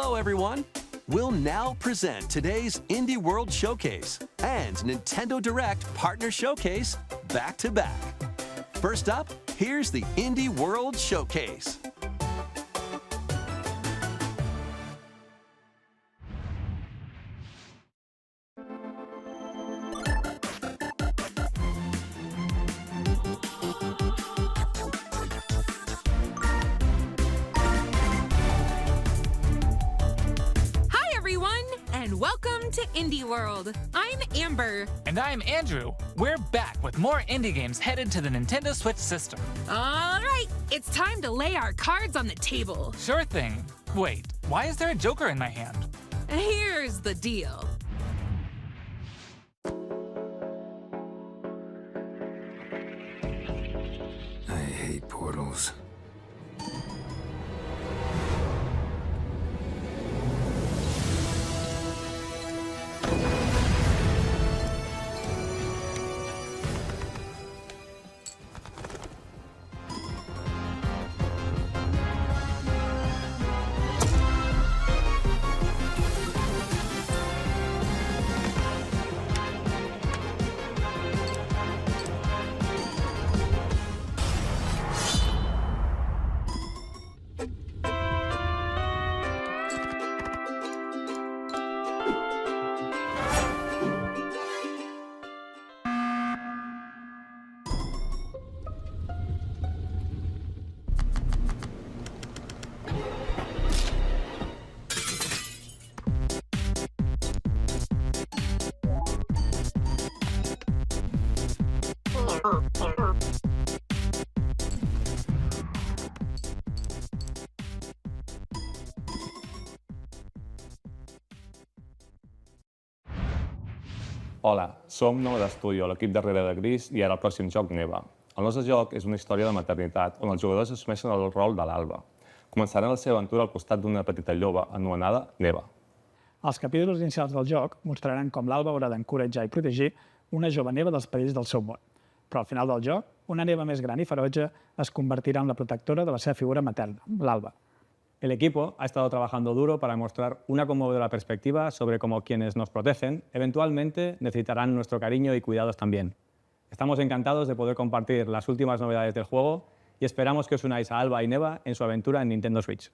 Hello, everyone. We'll now present today's Indie World Showcase and Nintendo Direct Partner Showcase back to back. First up, here's the Indie World Showcase. Welcome to Indie World. I'm Amber. And I'm Andrew. We're back with more indie games headed to the Nintendo Switch system. All right, it's time to lay our cards on the table. Sure thing. Wait, why is there a Joker in my hand? Here's the deal. I hate portals. Hola, som Nou d'Estudio, l'equip darrere de Gris i ara el pròxim joc Neva. El nostre joc és una història de maternitat on els jugadors assumeixen el rol de l'Alba. Començaran la seva aventura al costat d'una petita lloba anomenada Neva. Els capítols inicials del joc mostraran com l'Alba haurà d'encoratjar i protegir una jove Neva dels perills del seu món. Però al final del joc, una Neva més gran i ferotge es convertirà en la protectora de la seva figura materna, l'Alba. El equipo ha estado trabajando duro para mostrar una conmovedora perspectiva sobre cómo quienes nos protegen eventualmente necesitarán nuestro cariño y cuidados también. Estamos encantados de poder compartir las últimas novedades del juego y esperamos que os unáis a Alba y Neva en su aventura en Nintendo Switch.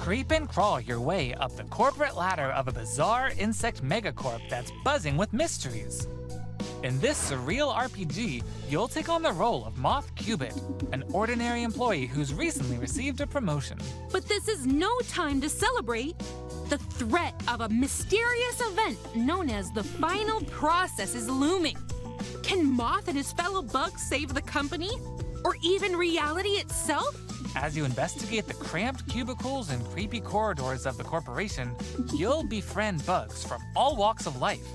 Creep and crawl your way up the corporate ladder of a bizarre insect megacorp that's buzzing with mysteries. In this surreal RPG, you'll take on the role of Moth Cubit, an ordinary employee who's recently received a promotion. But this is no time to celebrate. The threat of a mysterious event known as the final process is looming. Can Moth and his fellow bugs save the company? Or even reality itself? As you investigate the cramped cubicles and creepy corridors of the corporation, you'll befriend bugs from all walks of life,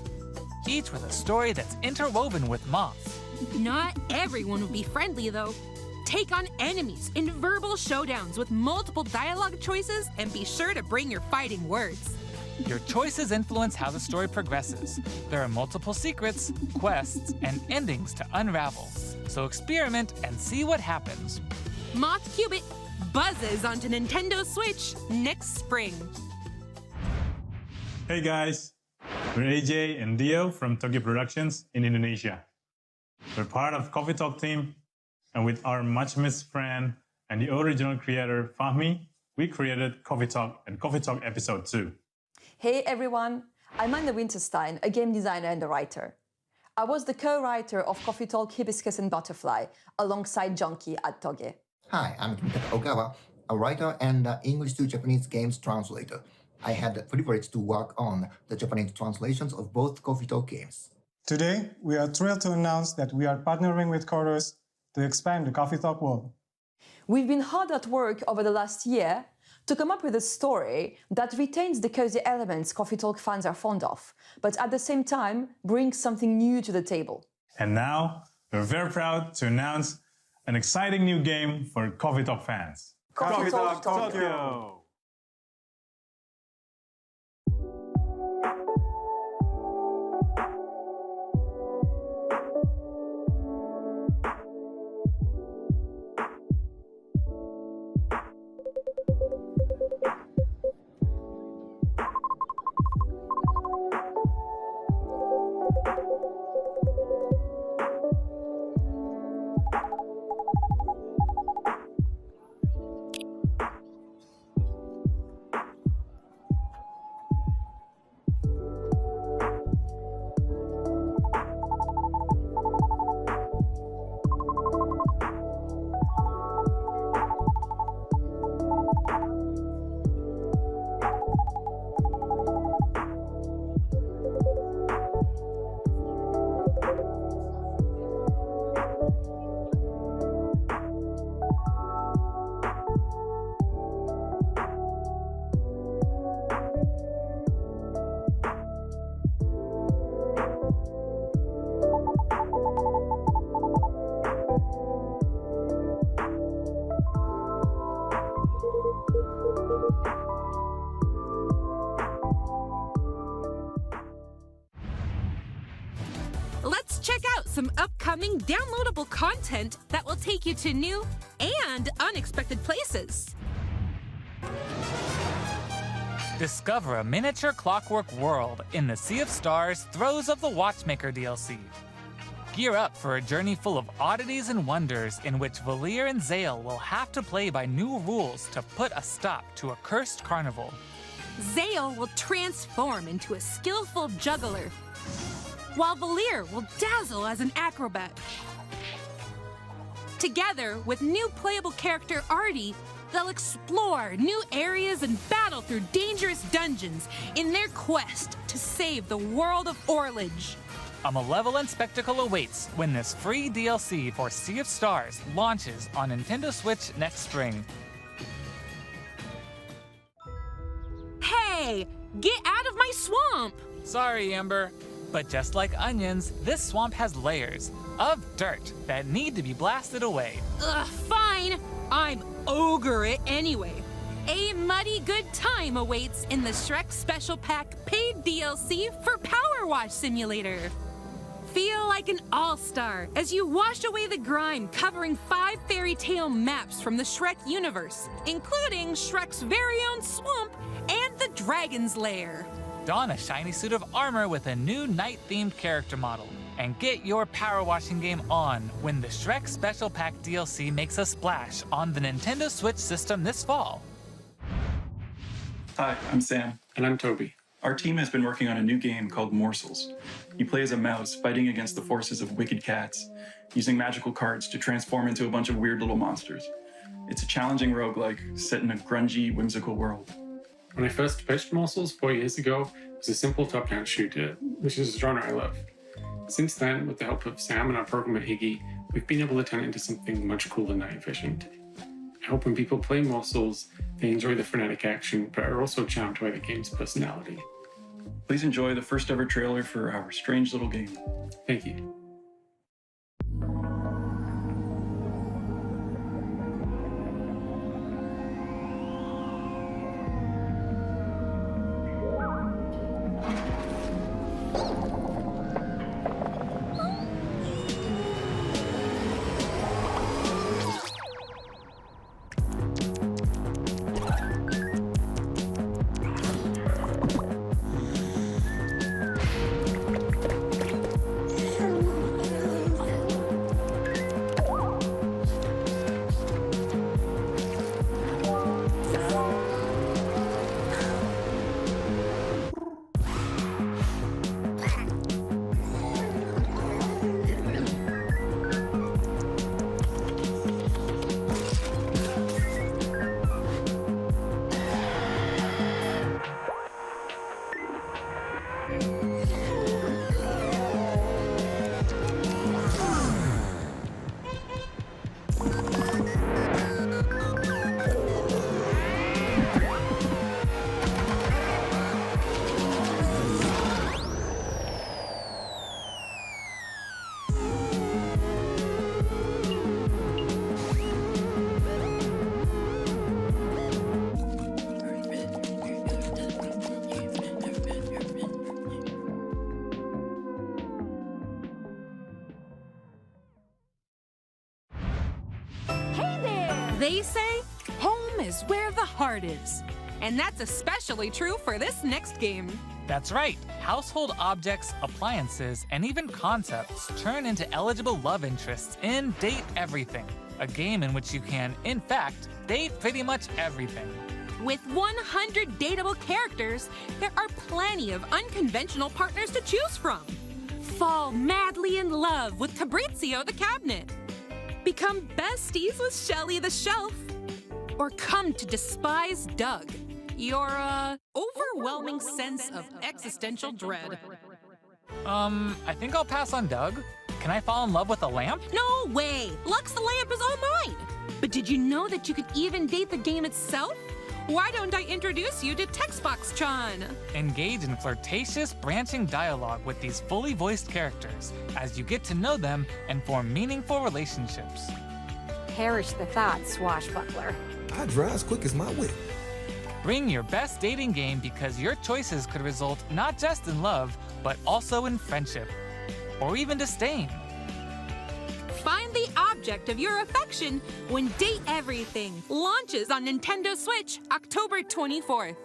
each with a story that's interwoven with moths. Not everyone will be friendly, though. Take on enemies in verbal showdowns with multiple dialogue choices, and be sure to bring your fighting words. Your choices influence how the story progresses. There are multiple secrets, quests, and endings to unravel. So experiment and see what happens. Moth Cubit buzzes onto Nintendo Switch next spring. Hey guys, we're AJ and Dio from Tokyo Productions in Indonesia. We're part of Coffee Talk team, and with our much missed friend and the original creator Fahmi, we created Coffee Talk and Coffee Talk Episode 2. Hey everyone, I'm Anna Winterstein, a game designer and a writer. I was the co-writer of Coffee Talk, Hibiscus and Butterfly, alongside Junkie at Toge. Hi, I'm Kimitaka Ogawa, a writer and English to Japanese games translator. I had the privilege to work on the Japanese translations of both Coffee Talk games. Today, we are thrilled to announce that we are partnering with Coders to expand the Coffee Talk world. We've been hard at work over the last year to come up with a story that retains the cozy elements Coffee Talk fans are fond of, but at the same time brings something new to the table. And now, we're very proud to announce an exciting new game for Coffee Talk fans. Coffee Talk Tokyo! Let's check out some upcoming downloadable content that will take you to new and unexpected places. Discover a miniature clockwork world in the Sea of Stars Throes of the Watchmaker DLC. Gear up for a journey full of oddities and wonders in which Valir and Zale will have to play by new rules to put a stop to a cursed carnival. Zale will transform into a skillful juggler, while Valir will dazzle as an acrobat. Together with new playable character Artie, they'll explore new areas and battle through dangerous dungeons in their quest to save the world of Orlage. A malevolent spectacle awaits when this free DLC for Sea of Stars launches on Nintendo Switch next spring. Hey, get out of my swamp! Sorry, Amber, but just like onions, this swamp has layers of dirt that need to be blasted away. Ugh, fine. I'm ogre it anyway. A muddy good time awaits in the Shrek Special Pack paid DLC for Power Wash Simulator. Feel like an all-star as you wash away the grime covering 5 fairy tale maps from the Shrek universe, including Shrek's very own swamp and the Dragon's Lair. Don a shiny suit of armor with a new night-themed character model, and get your power washing game on when the Shrek Special Pack DLC makes a splash on the Nintendo Switch system this fall. Hi, I'm Sam. And I'm Toby. Our team has been working on a new game called Morsels. You play as a mouse fighting against the forces of wicked cats, using magical cards to transform into a bunch of weird little monsters. It's a challenging roguelike set in a grungy, whimsical world. When I first pitched Morsels 4 years ago, it was a simple top-down shooter, which is a genre I love. Since then, with the help of Sam and our programmer Higgy, we've been able to turn it into something much cooler and night efficient. I hope when people play Morsels, they enjoy the frenetic action, but are also charmed by the game's personality. Please enjoy the first ever trailer for our strange little game. Thank you. They say home is where the heart is. And that's especially true for this next game. That's right. Household objects, appliances, and even concepts turn into eligible love interests in Date Everything, a game in which you can, in fact, date pretty much everything. With 100 dateable characters, there are plenty of unconventional partners to choose from. Fall madly in love with Fabrizio the cabinet. Become besties with Shelly the shelf. Or come to despise Doug, your overwhelming sense of existential dread. I think I'll pass on Doug. Can I fall in love with a lamp? No way! Lux the lamp is all mine! But did you know that you could even date the game itself? Why don't I introduce you to Textbox-chan? Engage in flirtatious, branching dialogue with these fully voiced characters as you get to know them and form meaningful relationships. Perish the thought, swashbuckler. I drive as quick as my whip. Bring your best dating game because your choices could result not just in love, but also in friendship, or even disdain. Find the object of your affection when Date Everything launches on Nintendo Switch October 24th.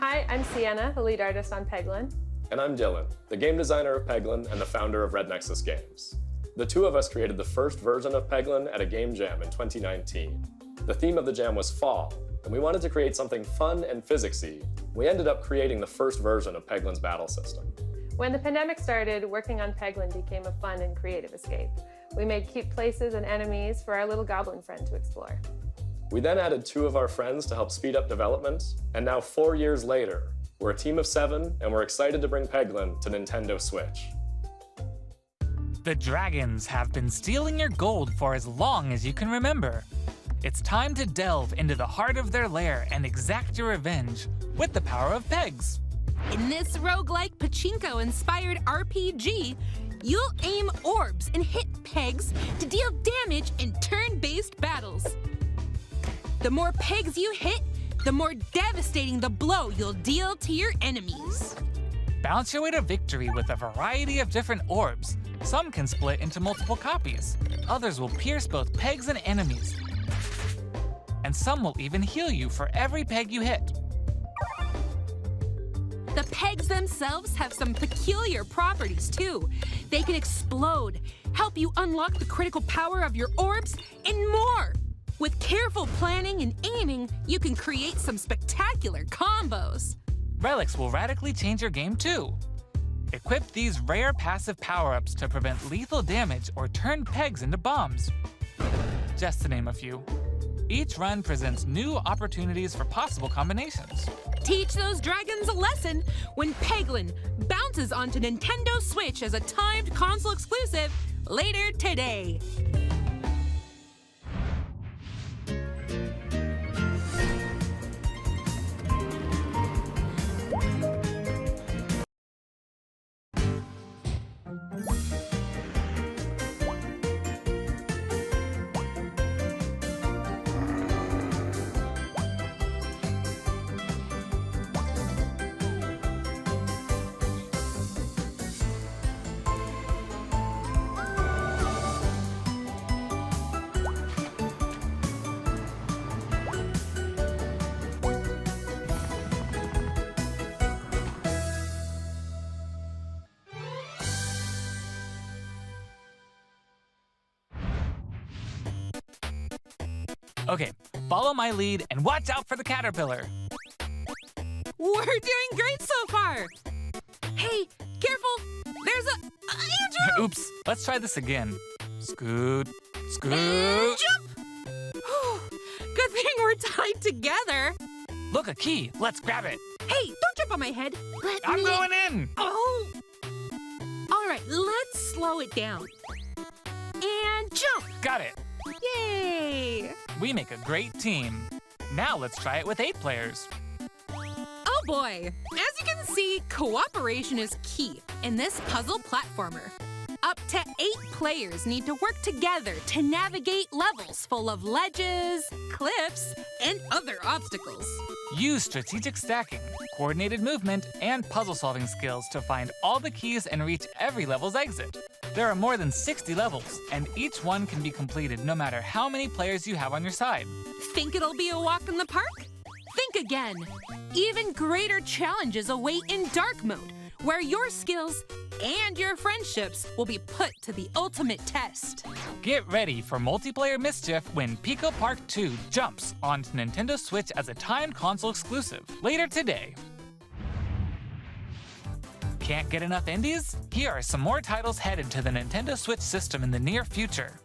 Hi, I'm Sienna, the lead artist on Peglin. And I'm Dylan, the game designer of Peglin and the founder of Red Nexus Games. The two of us created the first version of Peglin at a game jam in 2019. The theme of the jam was fall, and we wanted to create something fun and physicsy. We ended up creating the first version of Peglin's battle system. When the pandemic started, working on Peglin became a fun and creative escape. We made cute places and enemies for our little goblin friend to explore. We then added 2 of our friends to help speed up development, and now 4 years later, we're a team of 7, and we're excited to bring Peglin to Nintendo Switch. The dragons have been stealing your gold for as long as you can remember. It's time to delve into the heart of their lair and exact your revenge with the power of pegs. In this roguelike pachinko-inspired RPG, you'll aim orbs and hit pegs to deal damage in turn-based battles. The more pegs you hit, the more devastating the blow you'll deal to your enemies. Bounce your way to victory with a variety of different orbs. Some can split into multiple copies. Others will pierce both pegs and enemies. And some will even heal you for every peg you hit. The pegs themselves have some peculiar properties, too. They can explode, help you unlock the critical power of your orbs, and more. With careful planning and aiming, you can create some spectacular combos. Relics will radically change your game, too. Equip these rare passive power-ups to prevent lethal damage or turn pegs into bombs. Just to name a few. Each run presents new opportunities for possible combinations. Teach those dragons a lesson when Peglin bounces onto Nintendo Switch as a timed console exclusive later today. Okay, follow my lead and watch out for the caterpillar. We're doing great so far. Hey, careful! There's a Andrew! Oops, let's try this again. Scoot, scoot. And jump! Good thing we're tied together. Look, a key. Let's grab it. Hey, don't jump on my head. I'm going in. Oh! All right, let's slow it down. And jump! Got it. Yay! We make a great team. Now let's try it with 8 players. Oh boy! As you can see, cooperation is key in this puzzle platformer. Up to 8 players need to work together to navigate levels full of ledges, cliffs, and other obstacles. Use strategic stacking, coordinated movement, and puzzle-solving skills to find all the keys and reach every level's exit. There are more than 60 levels, and each one can be completed no matter how many players you have on your side. Think it'll be a walk in the park? Think again. Even greater challenges await in dark mode, where your skills and your friendships will be put to the ultimate test. Get ready for multiplayer mischief when Pico Park 2 jumps onto Nintendo Switch as a timed console exclusive later today. Can't get enough indies? Here are some more titles headed to the Nintendo Switch system in the near future.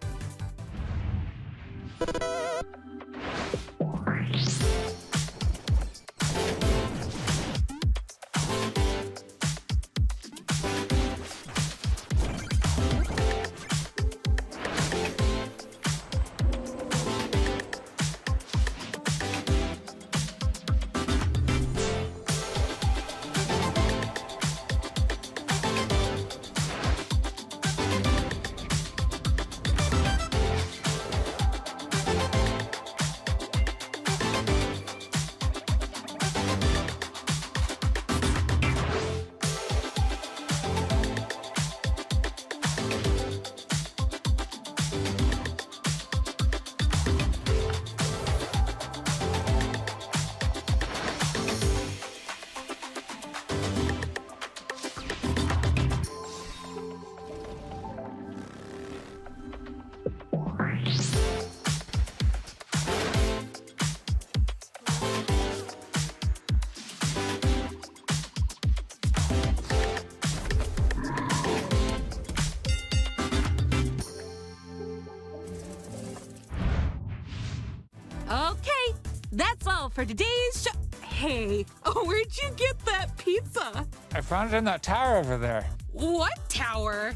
Okay, that's all for today's show. Hey, where'd you get that pizza? I found it in that tower over there. What tower?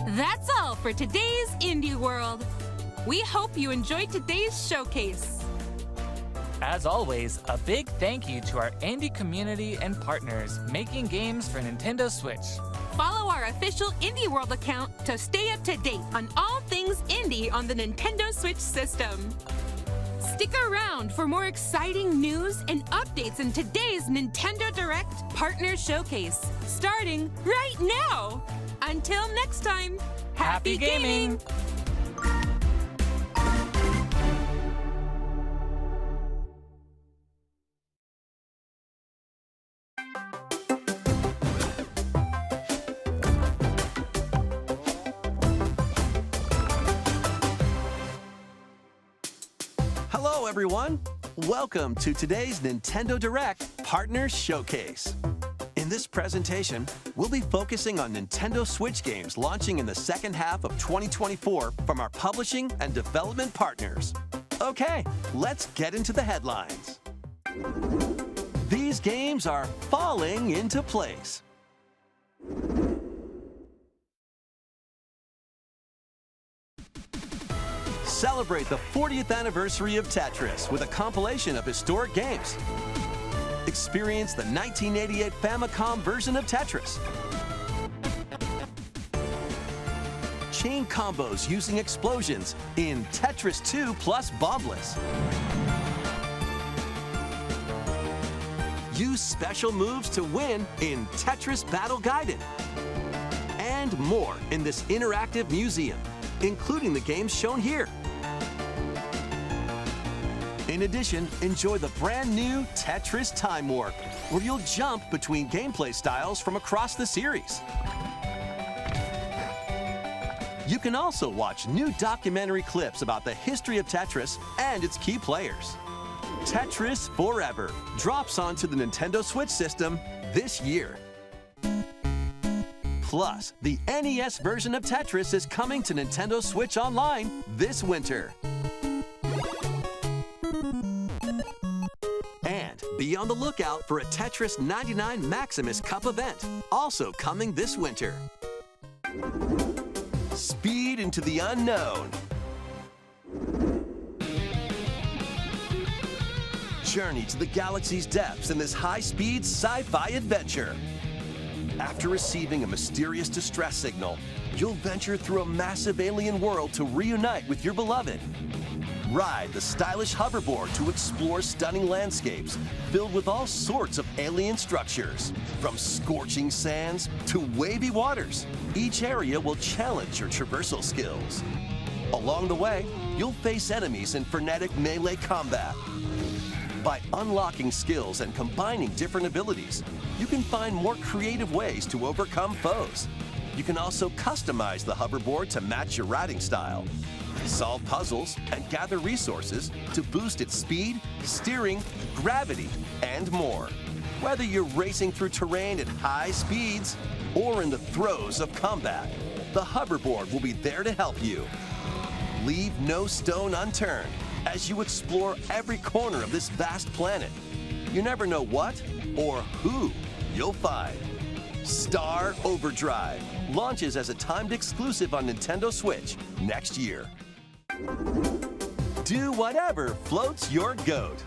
That's all for today's Indie World. We hope you enjoyed today's showcase. As always, a big thank you to our indie community and partners making games for Nintendo Switch. Follow our official Indie World account to stay up to date on all things indie on the Nintendo Switch system. Stick around for more exciting news and updates in today's Nintendo Direct Partner Showcase, starting right now. Until next time, happy gaming! Hello, everyone. Welcome to today's Nintendo Direct Partner Showcase. In this presentation, we'll be focusing on Nintendo Switch games launching in the second half of 2024 from our publishing and development partners. Okay, let's get into the headlines. These games are falling into place. Celebrate the 40th anniversary of Tetris with a compilation of historic games. Experience the 1988 Famicom version of Tetris. Chain combos using explosions in Tetris 2 plus Bombless. Use special moves to win in Tetris Battle Gaiden. And more in this interactive museum, including the games shown here. In addition, enjoy the brand new Tetris Time Warp, where you'll jump between gameplay styles from across the series. You can also watch new documentary clips about the history of Tetris and its key players. Tetris Forever drops onto the Nintendo Switch system this year. Plus, the NES version of Tetris is coming to Nintendo Switch Online this winter. And be on the lookout for a Tetris 99 Maximus Cup event, also coming this winter. Speed into the unknown. Journey to the galaxy's depths in this high-speed sci-fi adventure. After receiving a mysterious distress signal, you'll venture through a massive alien world to reunite with your beloved. Ride the stylish hoverboard to explore stunning landscapes filled with all sorts of alien structures. From scorching sands to wavy waters, each area will challenge your traversal skills. Along the way, you'll face enemies in frenetic melee combat. By unlocking skills and combining different abilities, you can find more creative ways to overcome foes. You can also customize the hoverboard to match your riding style. Solve puzzles and gather resources to boost its speed, steering, gravity, and more. Whether you're racing through terrain at high speeds or in the throes of combat, the hoverboard will be there to help you. Leave no stone unturned as you explore every corner of this vast planet. You never know what or who you'll find. Star Overdrive launches as a timed exclusive on Nintendo Switch next year. Do whatever floats your goat.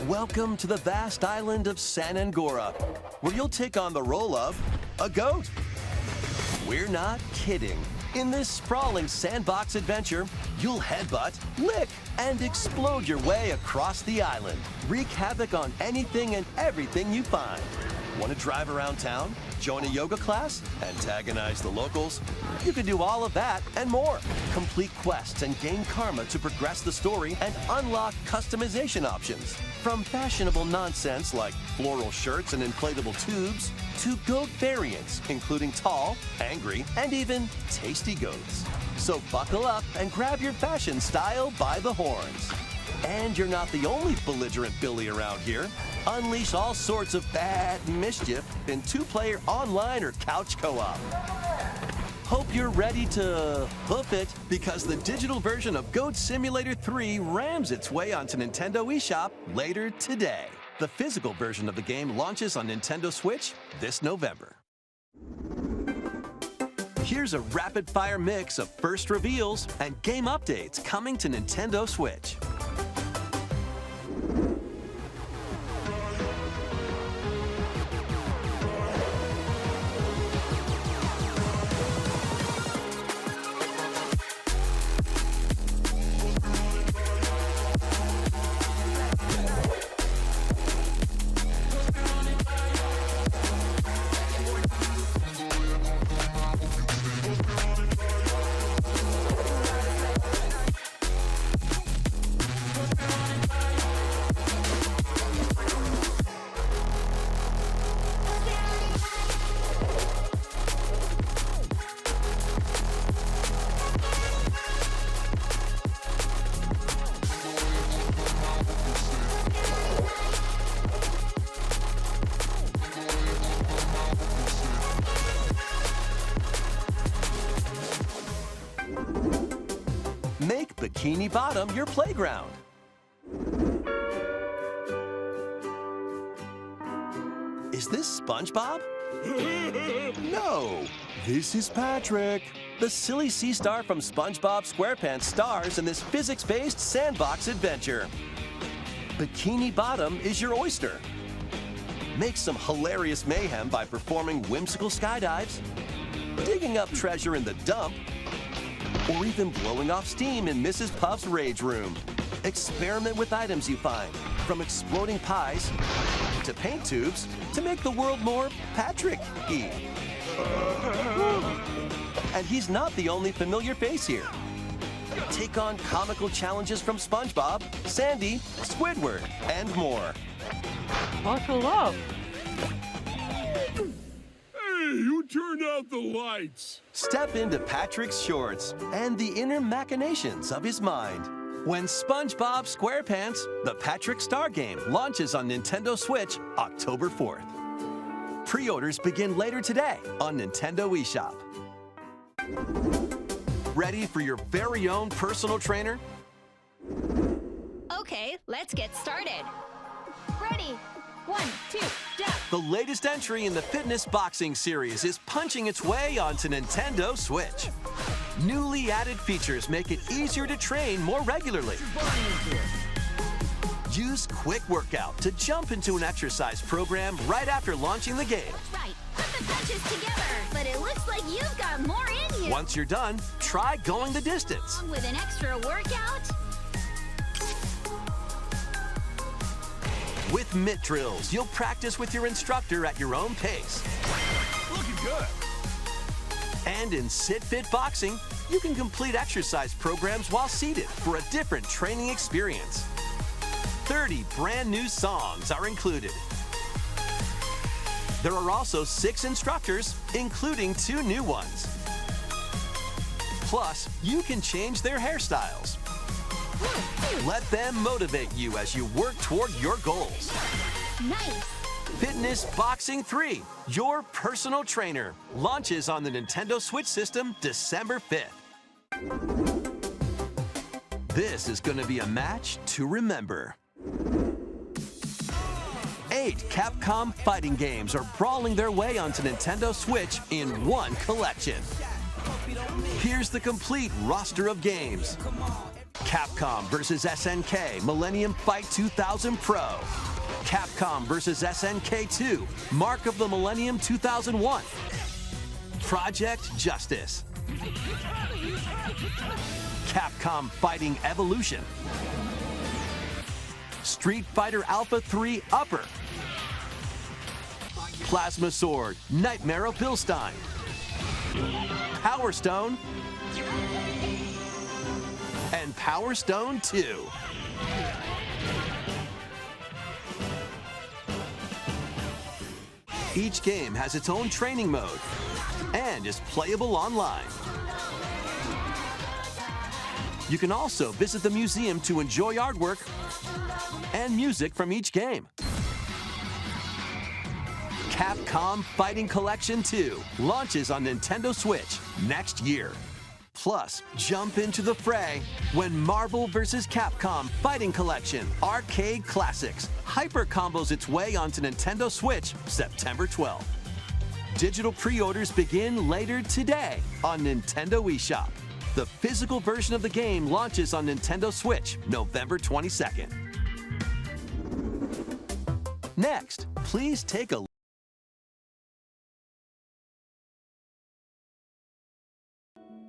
Welcome to the vast island of San Angora, where you'll take on the role of a goat. We're not kidding. In this sprawling sandbox adventure, you'll headbutt, lick, and explode your way across the island. Wreak havoc on anything and everything you find. Want to drive around town, join a yoga class, antagonize the locals? You can do all of that and more. Complete quests and gain karma to progress the story and unlock customization options. From fashionable nonsense like floral shirts and inflatable tubes, to goat variants, including tall, angry, and even tasty goats. So buckle up and grab your fashion style by the horns. And you're not the only belligerent Billy around here. Unleash all sorts of bad mischief in two-player online or couch co-op. Hope you're ready to hoof it, because the digital version of Goat Simulator 3 rams its way onto Nintendo eShop later today. The physical version of the game launches on Nintendo Switch this November. Here's a rapid-fire mix of first reveals and game updates coming to Nintendo Switch. Make Bikini Bottom your playground. Is this SpongeBob? No, this is Patrick. The silly sea star from SpongeBob SquarePants stars in this physics-based sandbox adventure. Bikini Bottom is your oyster. Make some hilarious mayhem by performing whimsical skydives, digging up treasure in the dump, or even blowing off steam in Mrs. Puff's rage room. Experiment with items you find, From exploding pies to paint tubes to make the world more Patrick-y. And he's not the only familiar face here. Take on comical challenges from SpongeBob, Sandy, Squidward, and more. Buckle up. Hey, who turned out the lights? Step into Patrick's shorts and the inner machinations of his mind. When SpongeBob SquarePants, the Patrick Star Game, launches on Nintendo Switch October 4th. Pre-orders begin later today on Nintendo eShop. Ready for your very own personal trainer? Okay, let's get started. Ready? 1, 2, jump. The latest entry in the fitness boxing series is punching its way onto Nintendo Switch. Newly added features make it easier to train more regularly. Use Quick Workout to jump into an exercise program right after launching the game. Right, put the punches together, but it looks like you've got more in you. Once you're done, try going the distance. With an extra workout? With mitt drills, you'll practice with your instructor at your own pace. Looking good. And in Sit Fit Boxing, you can complete exercise programs while seated for a different training experience. 30 brand new songs are included. There are also 6 instructors, including 2 new ones. Plus, you can change their hairstyles. Let them motivate you as you work toward your goals. Nice. Fitness Boxing 3, your personal trainer, launches on the Nintendo Switch system December 5th. This is going to be a match to remember. 8 Capcom fighting games are brawling their way onto Nintendo Switch in one collection. Here's the complete roster of games. Capcom vs. SNK Millennium Fight 2000 Pro. Capcom vs. SNK 2 Mark of the Millennium 2001. Project Justice. Capcom Fighting Evolution. Street Fighter Alpha 3 Upper. Plasma Sword Nightmare of Bilstein. Power Stone. And Power Stone 2. Each game has its own training mode and is playable online. You can also visit the museum to enjoy artwork and music from each game. Capcom Fighting Collection 2 launches on Nintendo Switch next year. Plus, jump into the fray when Marvel vs. Capcom Fighting Collection Arcade Classics hyper combos its way onto Nintendo Switch September 12th. Digital pre-orders begin later today on Nintendo eShop. The physical version of the game launches on Nintendo Switch November 22nd. Next, please take a look.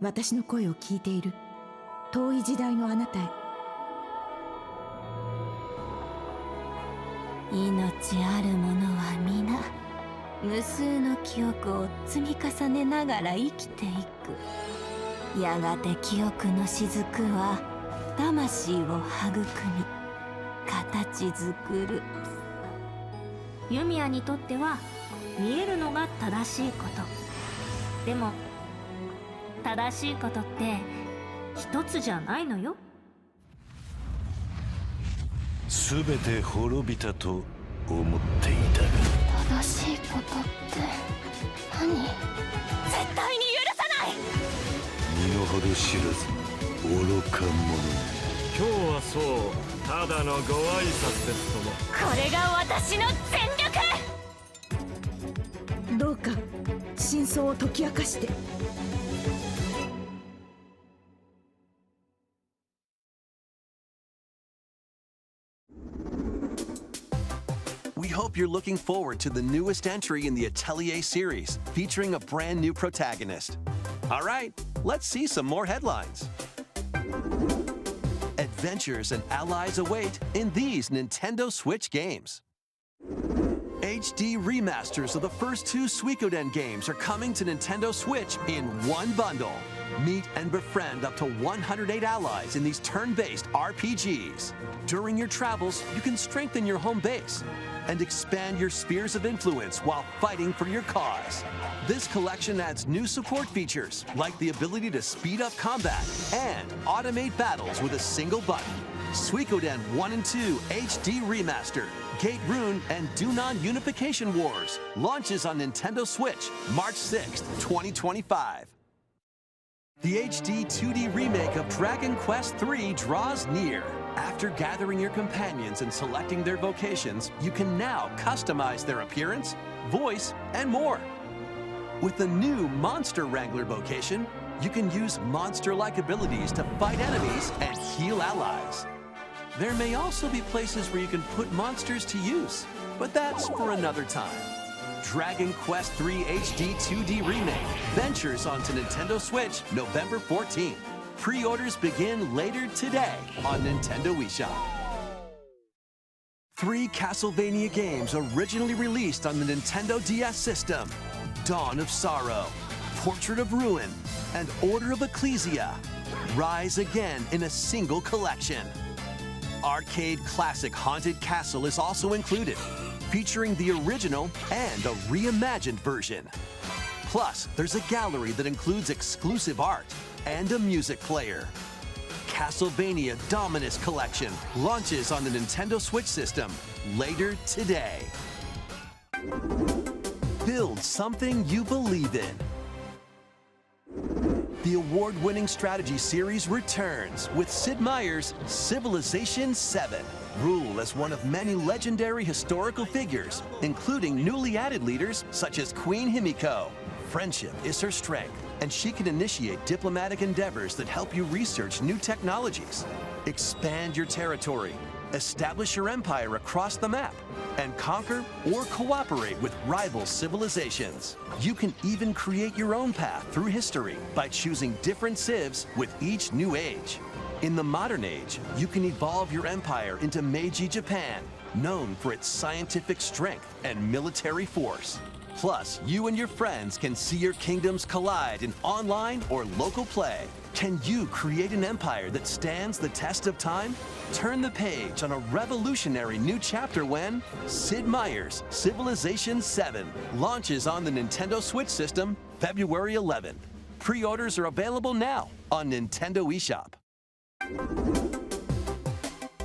私の声を聞いている遠い時代のあなたへ。命ある者は皆無数の記憶を積み重ねながら生きていく。やがて記憶の雫は魂を育み形作る。ユミヤにとっては見えるのが正しいこと。でも正しいことって一つじゃないのよ。すべて滅びたと思っていたが。正しいことって何？絶対に許さない。身の程知らず愚か者。今日はそうただのご挨拶ですとも。これが私の全力。どうか真相を解き明かして。We hope you're looking forward to the newest entry in the Atelier series, featuring a brand new protagonist. All right, let's see some more headlines. adventures and allies await in these Nintendo Switch games. HD remasters of the first 2 Suikoden games are coming to Nintendo Switch in one bundle. Meet and befriend up to 108 allies in these turn-based RPGs. During your travels, you can strengthen your home base and expand your spheres of influence while fighting for your cause. This collection adds new support features, like the ability to speed up combat and automate battles with a single button. Suikoden 1 and 2 HD Remastered, Gate Rune, and Dunon Unification Wars launches on Nintendo Switch March 6th, 2025. The HD 2D remake of Dragon Quest III draws near. After gathering your companions and selecting their vocations, you can now customize their appearance, voice, and more. With the new Monster Wrangler vocation, you can use monster-like abilities to fight enemies and heal allies. There may also be places where you can put monsters to use, but that's for another time. Dragon Quest III HD 2D Remake ventures onto Nintendo Switch November 14th. Pre-orders begin later today on Nintendo eShop. 3 Castlevania games originally released on the Nintendo DS system: Dawn of Sorrow, Portrait of Ruin, and Order of Ecclesia rise again in a single collection. Arcade classic Haunted Castle is also included, featuring the original and a reimagined version. Plus, there's a gallery that includes exclusive art and a music player. Castlevania Dominus Collection launches on the Nintendo Switch system later today. Build something you believe in. The award-winning strategy series returns with Sid Meier's Civilization VII. Rule as one of many legendary historical figures, including newly added leaders such as Queen Himiko. Friendship is her strength, and she can initiate diplomatic endeavors that help you research new technologies, expand your territory, establish your empire across the map, and conquer or cooperate with rival civilizations. You can even create your own path through history by choosing different civs with each new age. In the modern age, you can evolve your empire into Meiji Japan, known for its scientific strength and military force. Plus, you and your friends can see your kingdoms collide in online or local play. Can you create an empire that stands the test of time? Turn the page on a revolutionary new chapter when Sid Meier's Civilization VII launches on the Nintendo Switch system February 11th. Pre-orders are available now on Nintendo eShop.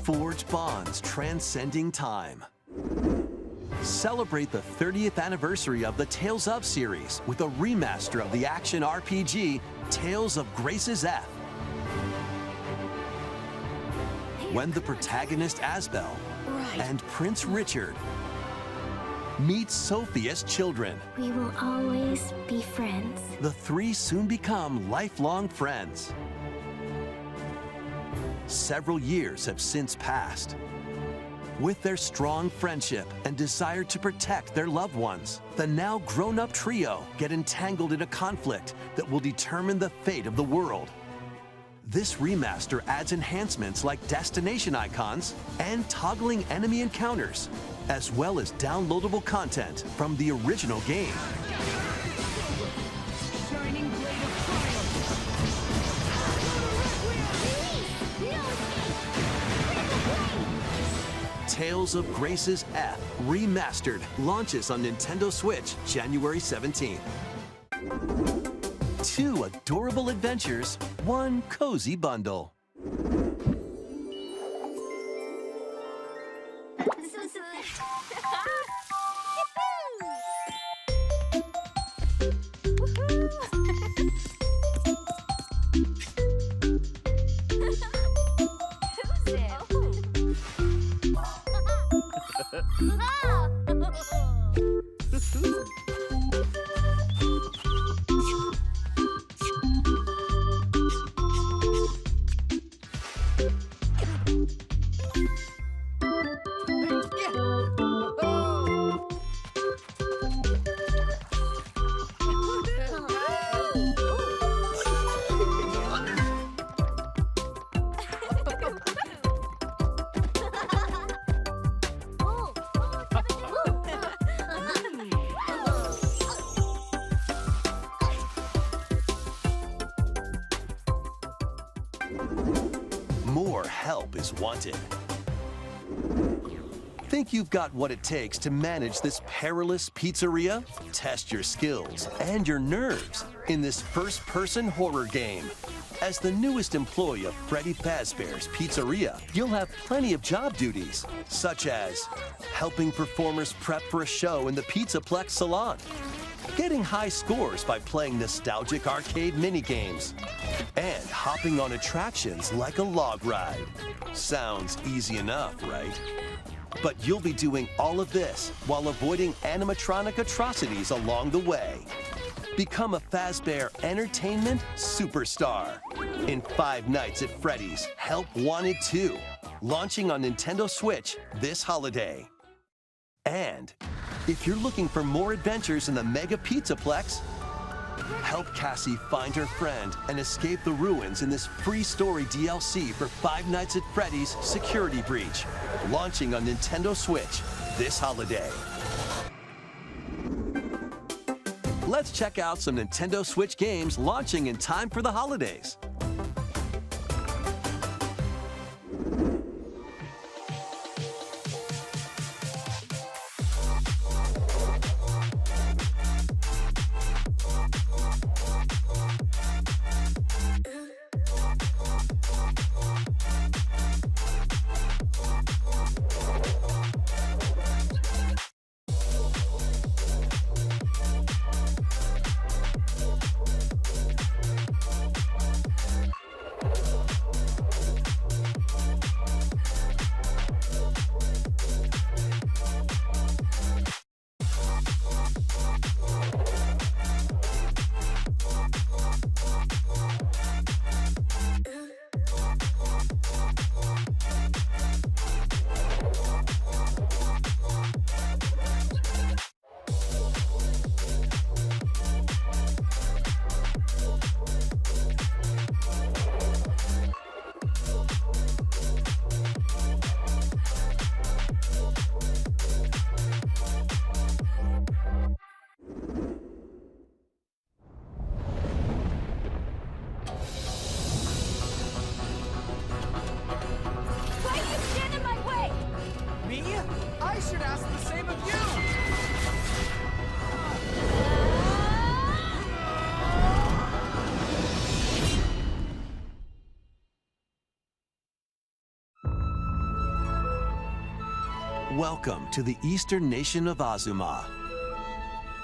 Forge bonds transcending time. Celebrate the 30th anniversary of the Tales of series with a remaster of the action RPG Tales of Grace's F. When the protagonist Asbel and Prince Richard meet Sophia's children, We will always be friends. the 3 soon become lifelong friends. Several years have since passed. With their strong friendship and desire to protect their loved ones, the now grown-up trio get entangled in a conflict that will determine the fate of the world. This remaster adds enhancements like destination icons and toggling enemy encounters, as well as downloadable content from the original game. Tales of Grace's F Remastered launches on Nintendo Switch January 17th. 2 adorable adventures, 1 cozy bundle. More help is wanted. Think you've got what it takes to manage this perilous pizzeria? Test your skills and your nerves in this first-person horror game. As the newest employee of Freddy Fazbear's Pizzeria, you'll have plenty of job duties, such as helping performers prep for a show in the Pizzaplex salon, getting high scores by playing nostalgic arcade minigames, and hopping on attractions like a log ride. Sounds easy enough, right? But you'll be doing all of this while avoiding animatronic atrocities along the way. Become a Fazbear Entertainment superstar in 5 Nights at Freddy's Help Wanted 2, launching on Nintendo Switch this holiday. And if you're looking for more adventures in the Mega Pizzaplex, help Cassie find her friend and escape the ruins in this free story DLC for 5 Nights at Freddy's Security Breach, launching on Nintendo Switch this holiday. Let's check out some Nintendo Switch games launching in time for the holidays. I should ask the same of you! Welcome to the eastern nation of Azuma.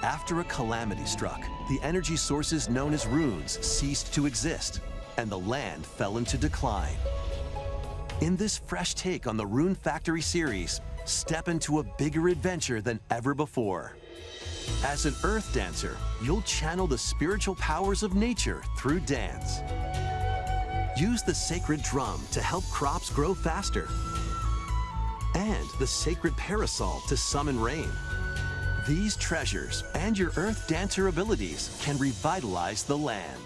After a calamity struck, the energy sources known as runes ceased to exist, and the land fell into decline. In this fresh take on the Rune Factory series, step into a bigger adventure than ever before. As an earth dancer, you'll channel the spiritual powers of nature through dance. Use the sacred drum to help crops grow faster, and the sacred parasol to summon rain. These treasures and your earth dancer abilities can revitalize the land.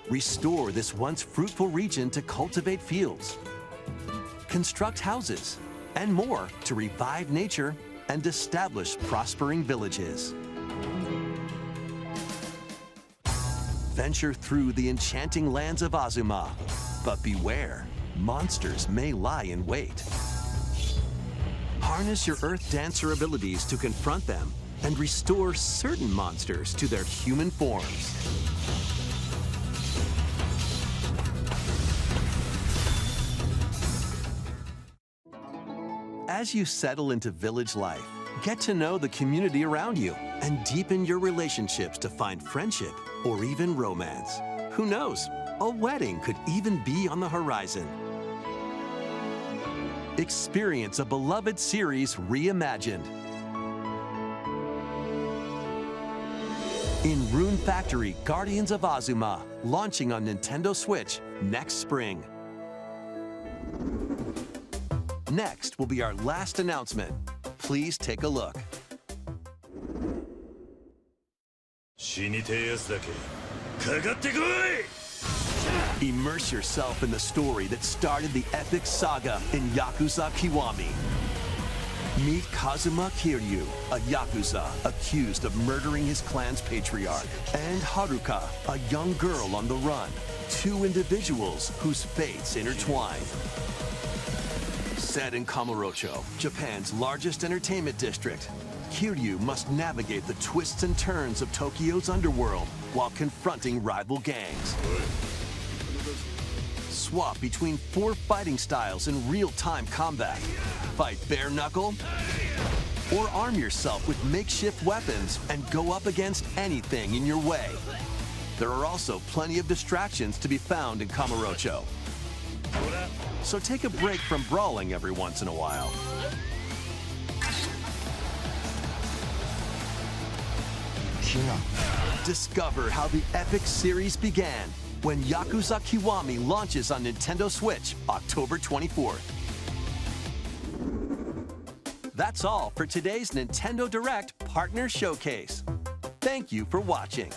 Restore this once fruitful region to cultivate fields, construct houses, and more to revive nature and establish prospering villages. Venture through the enchanting lands of Azuma, but beware, monsters may lie in wait. Harness your Earth Dancer abilities to confront them and restore certain monsters to their human forms. As you settle into village life, get to know the community around you and deepen your relationships to find friendship or even romance. Who knows? A wedding could even be on the horizon. Experience a beloved series reimagined. In Rune Factory Guardians of Azuma, launching on Nintendo Switch next spring. Next will be our last announcement. Please take a look. Immerse yourself in the story that started the epic saga in Yakuza Kiwami. Meet Kazuma Kiryu, a Yakuza accused of murdering his clan's patriarch, and Haruka, a young girl on the run. two individuals whose fates intertwine. Set in Kamurocho, Japan's largest entertainment district, Kiryu must navigate the twists and turns of Tokyo's underworld while confronting rival gangs. Swap between 4 fighting styles in real-time combat. Fight bare knuckle, or arm yourself with makeshift weapons and go up against anything in your way. There are also plenty of distractions to be found in Kamurocho. So take a break from brawling every once in a while. Discover how the epic series began when Yakuza Kiwami launches on Nintendo Switch October 24th. That's all for today's Nintendo Direct Partner Showcase. Thank you for watching.